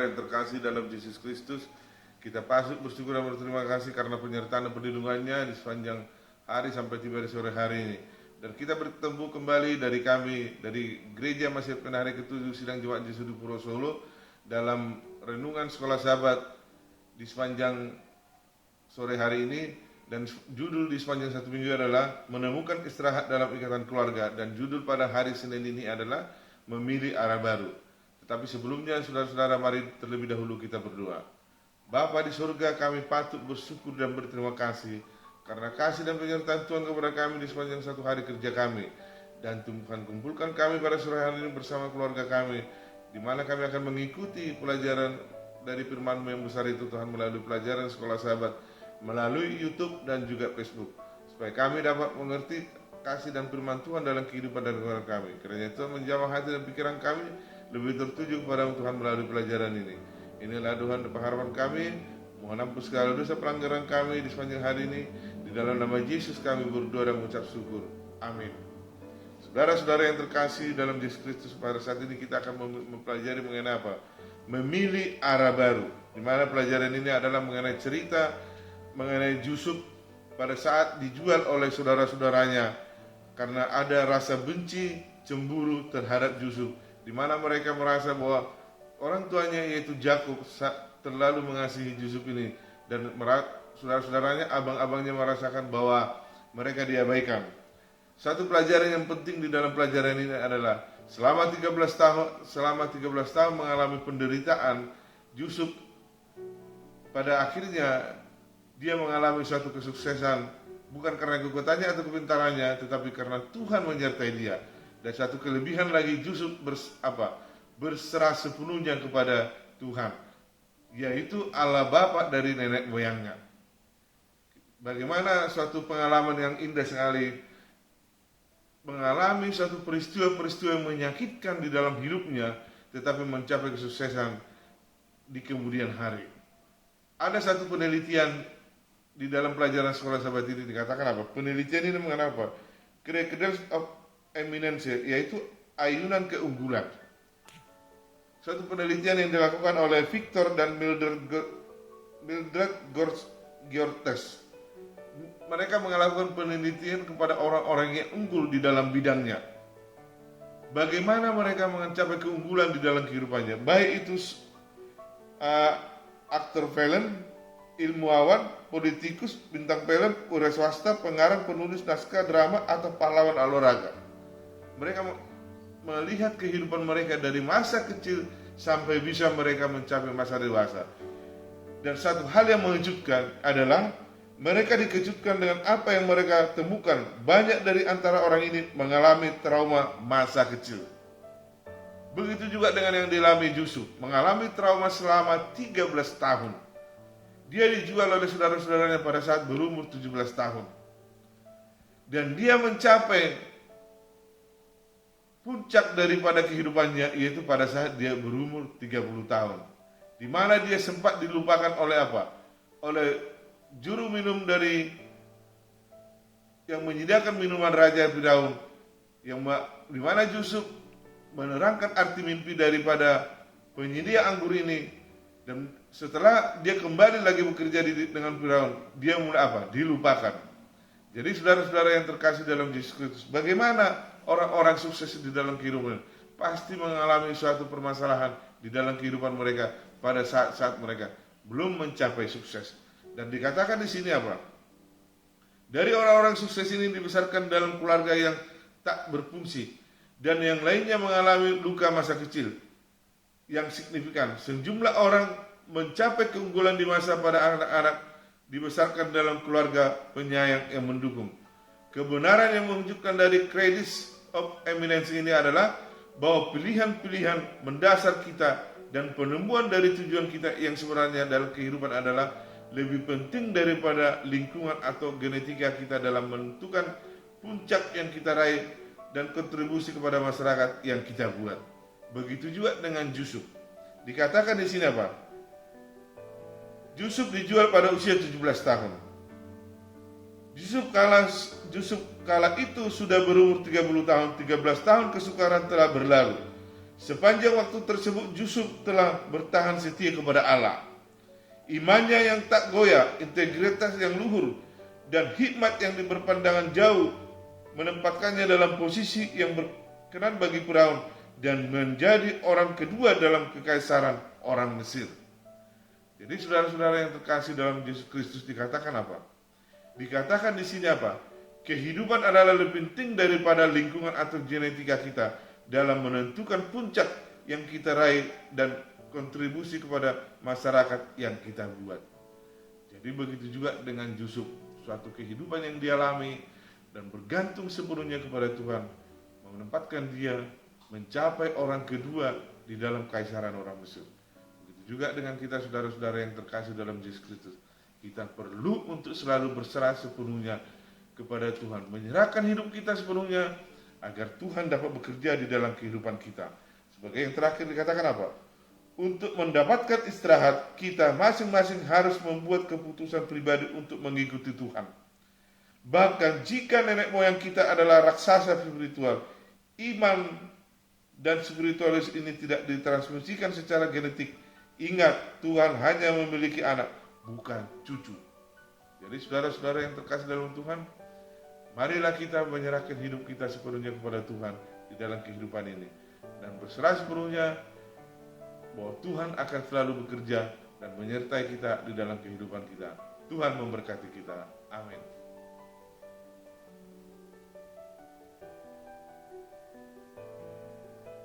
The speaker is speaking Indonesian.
saudara yang terkasih dalam Yesus Kristus, kita patut bersyukur dan berterima kasih karena penyertaan dan perlindungannya di sepanjang hari sampai tiba di sore hari ini. Dan kita bertemu kembali dari kami, dari Gereja Masjid Penari ke-7 Sidang Jemaat Yesus di Puro Solo, dalam renungan sekolah sahabat di sepanjang sore hari ini. Dan judul di sepanjang satu minggu adalah menemukan istirahat dalam ikatan keluarga, dan judul pada hari Senin ini adalah memilih arah baru. Tetapi sebelumnya, saudara-saudara, mari terlebih dahulu kita berdoa. Bapa di surga, kami patut bersyukur dan berterima kasih karena kasih dan penyertaan Tuhan kepada kami di sepanjang satu hari kerja kami. Dan Tuhan kumpulkan kami pada sore hari ini bersama keluarga kami, di mana kami akan mengikuti pelajaran dari firman-Mu yang besar itu, Tuhan, melalui pelajaran sekolah sahabat, melalui YouTube dan juga Facebook, supaya kami dapat mengerti kasih dan firman Tuhan dalam kehidupan dan keluarga kami. Kiranya Tuhan menjamah hati dan pikiran kami lebih tertuju kepada Tuhan melalui pelajaran ini. Inilah Tuhan pengharapan kami. Mohon ampun segala dosa pelanggaran kami di sepanjang hari ini. Di dalam nama Yesus kami berdoa dan mengucap syukur. Amin. Saudara-saudara yang terkasih dalam Yesus Kristus, pada saat ini kita akan mempelajari mengenai apa? Memilih arah baru. Di mana pelajaran ini adalah mengenai cerita mengenai Yusuf pada saat dijual oleh saudara-saudaranya karena ada rasa benci, cemburu terhadap Yusuf, di mana mereka merasa bahwa orang tuanya yaitu Yakub terlalu mengasihi Yusuf ini, dan saudara-saudaranya, abang-abangnya merasakan bahwa mereka diabaikan. Satu pelajaran yang penting di dalam pelajaran ini adalah selama 13 tahun mengalami penderitaan, Yusuf pada akhirnya dia mengalami suatu kesuksesan, bukan karena kekuatannya atau kepintarannya, tetapi karena Tuhan menyertai dia. Dan satu kelebihan lagi, Yusuf berserah sepenuhnya kepada Tuhan, yaitu Allah Bapa dari nenek moyangnya. Bagaimana suatu pengalaman yang indah sekali, mengalami suatu peristiwa-peristiwa yang menyakitkan di dalam hidupnya, tetapi mencapai kesuksesan di kemudian hari. Ada satu penelitian di dalam pelajaran sekolah sahabat ini dikatakan apa? Penelitian ini mengenai apa? Credence of Eminence, yaitu ayunan keunggulan. Suatu penelitian yang dilakukan oleh Victor dan Mildred Geortes. Mereka melakukan penelitian kepada orang-orang yang unggul di dalam bidangnya. Bagaimana mereka mencapai keunggulan di dalam kehidupannya, baik itu aktor film, ilmuwan, politikus, bintang film, wira swasta, pengarang, penulis naskah drama, atau pahlawan olahraga. Mereka melihat kehidupan mereka dari masa kecil sampai bisa mereka mencapai masa dewasa. Dan satu hal yang mengejutkan adalah mereka dikejutkan dengan apa yang mereka temukan. Banyak dari antara orang ini mengalami trauma masa kecil. Begitu juga dengan yang dialami Yusuf, mengalami trauma selama 13 tahun. Dia dijual oleh saudara-saudaranya pada saat berumur 17 tahun. Dan dia mencapai puncak daripada kehidupannya, yaitu pada saat dia berumur 30 tahun. Di mana dia sempat dilupakan oleh apa? Oleh juru minum yang menyediakan minuman Raja Firaun, di mana Yusuf menerangkan arti mimpi daripada penyedia anggur ini. Dan setelah dia kembali lagi bekerja dengan Firaun, dia mulai apa? Dilupakan. Jadi saudara-saudara yang terkasih dalam Yesus Kristus, bagaimana orang-orang sukses di dalam kehidupan? Pasti mengalami suatu permasalahan di dalam kehidupan mereka pada saat-saat mereka belum mencapai sukses. Dan dikatakan di sini apa? Dari orang-orang sukses ini dibesarkan dalam keluarga yang tak berfungsi, dan yang lainnya mengalami luka masa kecil yang signifikan. Sejumlah orang mencapai keunggulan di masa pada anak-anak dibesarkan dalam keluarga penyayang yang mendukung. Kebenaran yang menunjukkan dari Credence of Eminence ini adalah bahwa pilihan-pilihan mendasar kita dan penemuan dari tujuan kita yang sebenarnya dalam kehidupan adalah lebih penting daripada lingkungan atau genetika kita dalam menentukan puncak yang kita raih dan kontribusi kepada masyarakat yang kita buat. Begitu juga dengan Yusuf. Dikatakan di sini apa? Yusuf dijual pada usia 17 tahun. Yusuf kala itu sudah berumur 30 tahun. 13 tahun kesukaran telah berlalu. Sepanjang waktu tersebut Yusuf telah bertahan setia kepada Allah. Imannya yang tak goyah, integritas yang luhur, dan hikmat yang berpandangan jauh menempatkannya dalam posisi yang berkenan bagi Firaun dan menjadi orang kedua dalam kekaisaran orang Mesir. Jadi saudara-saudara yang terkasih dalam Yesus Kristus, dikatakan apa? Dikatakan di sini apa? Kehidupan adalah lebih penting daripada lingkungan atau genetika kita dalam menentukan puncak yang kita raih dan kontribusi kepada masyarakat yang kita buat. Jadi begitu juga dengan Yusuf, suatu kehidupan yang dialami dan bergantung sepenuhnya kepada Tuhan, menempatkan dia mencapai orang kedua di dalam kaisaran orang Mesir. Begitu juga dengan kita saudara-saudara yang terkasih dalam Yesus Kristus. Kita perlu untuk selalu berserah sepenuhnya kepada Tuhan, menyerahkan hidup kita sepenuhnya agar Tuhan dapat bekerja di dalam kehidupan kita. Sebagai yang terakhir dikatakan apa? Untuk mendapatkan istirahat, kita masing-masing harus membuat keputusan pribadi untuk mengikuti Tuhan. Bahkan jika nenek moyang kita adalah raksasa spiritual, iman dan spiritualis ini tidak ditransmisikan secara genetik. Ingat, Tuhan hanya memiliki anak, bukan cucu. Jadi saudara-saudara yang terkasih dalam Tuhan, marilah kita menyerahkan hidup kita sepenuhnya kepada Tuhan di dalam kehidupan ini. Dan berserah sepenuhnya bahwa Tuhan akan selalu bekerja dan menyertai kita di dalam kehidupan kita. Tuhan memberkati kita. Amin.